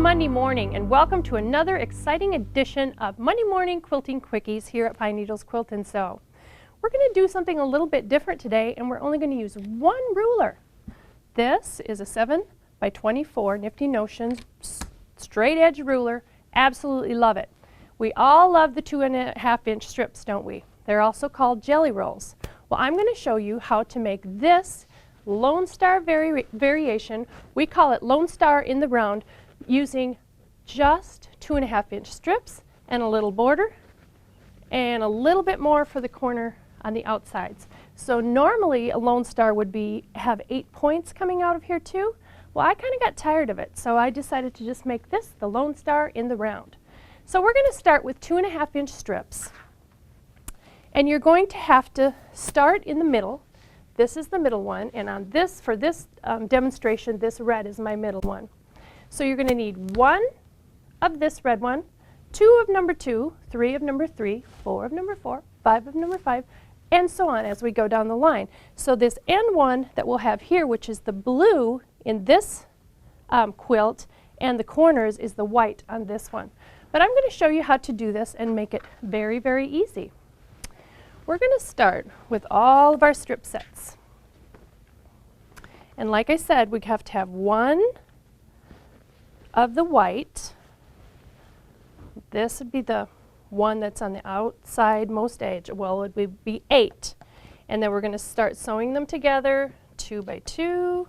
Monday morning and welcome to another exciting edition of Monday Morning Quilting Quickies here at Pine Needles Quilt and Sew. We're going to do something a little bit different today, and we're only going to use one ruler. This is a 7 by 24 Nifty Notions straight edge ruler. Absolutely love it. We all love the 2.5 inch strips, don't we? They're also called jelly rolls. Well, I'm going to show you how to make this Lone Star variation. We call it Lone Star in the round, using just 2.5 inch strips and a little border and a little bit more for the corner on the outsides. So normally a Lone Star would have 8 points coming out of here too. Well, I kind of got tired of it, so I decided to just make this the Lone Star in the round. So we're going to start with 2.5 inch strips, and you're going to have to start in the middle. This is the middle one, and on this, for this demonstration, this red is my middle one. So you're going to need 1 of this red one, 2 of number 2, 3 of number 3, 4 of number 4, 5 of number 5, and so on as we go down the line. So this end one that we'll have here, which is the blue in this quilt, and the corners is the white on this one. But I'm going to show you how to do this and make it very, very easy. We're going to start with all of our strip sets. And like I said, we have to have 1 of the white. This would be the one that's on the outside most edge. Well, it would be 8. And then we're going to start sewing them together, 2 by 2,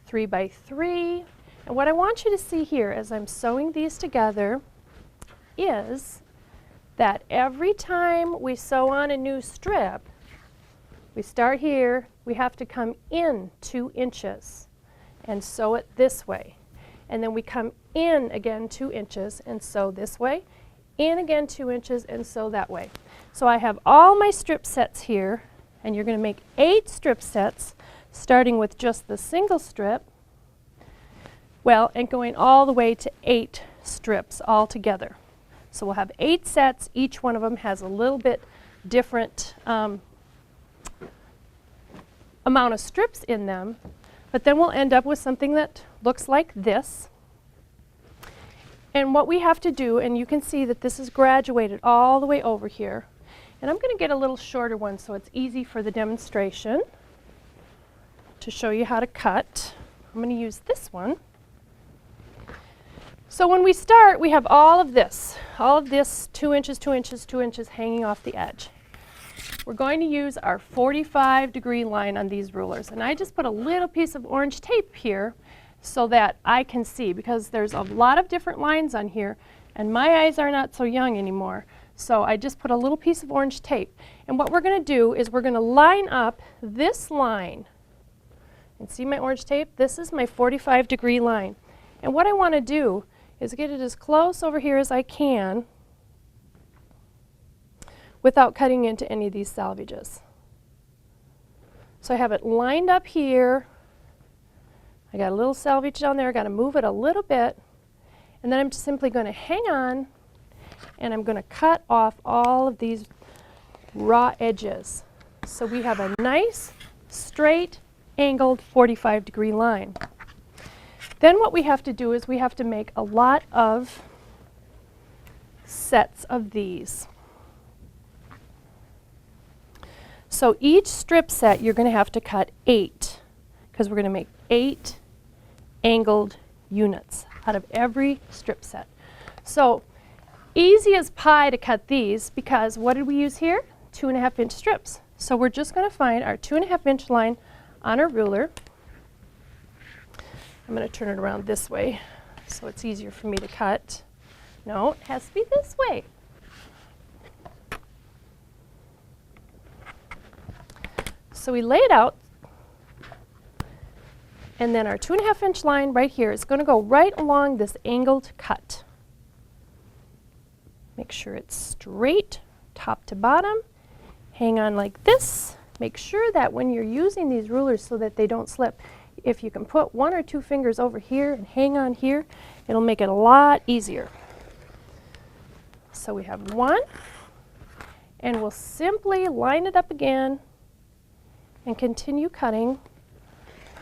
3 by 3. And what I want you to see here as I'm sewing these together is that every time we sew on a new strip, we start here, we have to come in 2 inches and sew it this way. And then we come in again 2 inches and sew this way, in again 2 inches and sew that way. So I have all my strip sets here, and you're going to make 8 strip sets, starting with just the single strip, well, and going all the way to 8 strips all together. So we'll have 8 sets. Each one of them has a little bit different amount of strips in them, but then we'll end up with something that looks like this. And what we have to do, and you can see that this is graduated all the way over here, and I'm going to get a little shorter one so it's easy for the demonstration to show you how to cut. I'm going to use this one. So when we start, we have all of this 2 inches, 2 inches, 2 inches hanging off the edge. We're going to use our 45-degree line on these rulers, and I just put a little piece of orange tape here so that I can see, because there's a lot of different lines on here and my eyes are not so young anymore. So I just put a little piece of orange tape, and what we're going to do is we're going to line up this line. And see my orange tape? This is my 45-degree line, and what I want to do is get it as close over here as I can without cutting into any of these salvages. So I have it lined up here. I got a little salvage down there. I got to move it a little bit, and then I'm just simply going to hang on, and I'm going to cut off all of these raw edges. So we have a nice, straight, angled 45-degree line. Then what we have to do is we have to make a lot of sets of these. So each strip set you're going to have to cut 8, because we're going to make 8 angled units out of every strip set. So easy as pie to cut these, because what did we use here? 2.5 inch strips. So we're just going to find our 2.5 inch line on our ruler. I'm going to turn it around this way so it's easier for me to cut. No, it has to be this way. So we lay it out, and then our 2.5 inch line right here is going to go right along this angled cut. Make sure it's straight top to bottom. Hang on like this. Make sure that when you're using these rulers so that they don't slip, if you can put 1 or 2 fingers over here and hang on here, it'll make it a lot easier. So we have 1, and we'll simply line it up again and continue cutting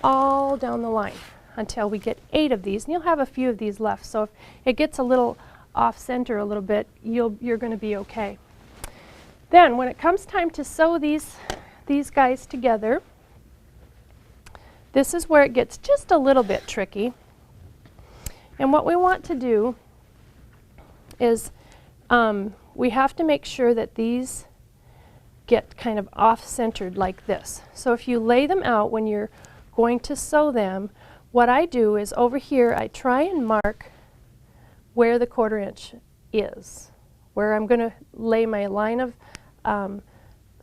all down the line. until we get 8 of these, and you'll have a few of these left. So if it gets a little off center a little bit, you're going to be okay. Then when it comes time to sew these guys together, this is where it gets just a little bit tricky. And what we want to do is we have to make sure that these get kind of off-centered like this. So if you lay them out when you're going to sew them, what I do is over here I try and mark where the 1/4 inch is, where I'm going to lay my line of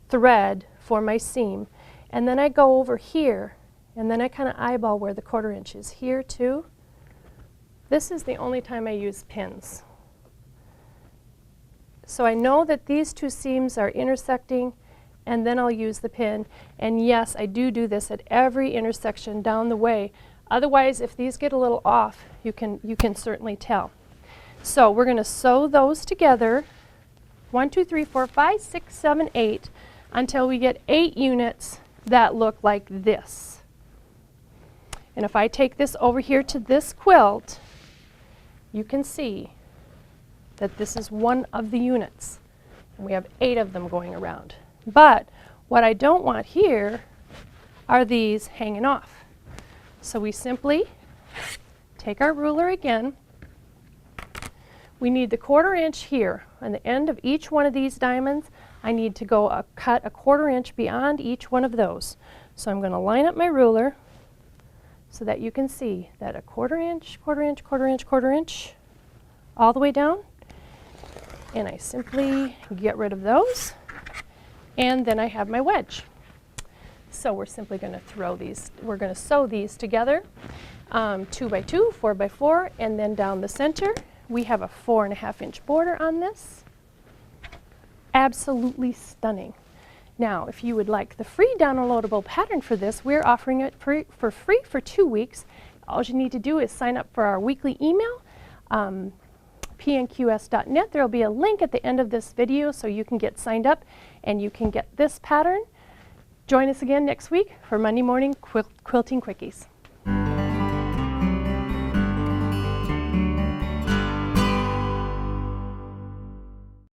thread for my seam, and then I go over here and then I kind of eyeball where the 1/4 inch is here too. This is the only time I use pins. So I know that these 2 seams are intersecting, and then I'll use the pin. And yes, I do this at every intersection down the way. Otherwise, if these get a little off, you can certainly tell. So we're going to sew those together, 1, 2, 3, 4, 5, 6, 7, 8, until we get 8 units that look like this. And if I take this over here to this quilt, you can see that this is one of the units. And we have 8 of them going around. But what I don't want here are these hanging off. So we simply take our ruler again. We need the 1/4 inch here. On the end of each one of these diamonds, I need to go cut a 1/4 inch beyond each one of those. So I'm going to line up my ruler so that you can see that a 1/4 inch, 1/4 inch, 1/4 inch, 1/4 inch, all the way down. And I simply get rid of those, and then I have my wedge. So we're simply going to we're going to sew these together, 2 by 2, 4 by 4, and then down the center. We have a 4.5 inch border on this. Absolutely stunning. Now, if you would like the free downloadable pattern for this, we're offering it for free for 2 weeks. All you need to do is sign up for our weekly email, pnqs.net. There will be a link at the end of this video so you can get signed up and you can get this pattern. Join us again next week for Monday Morning Quilting Quickies.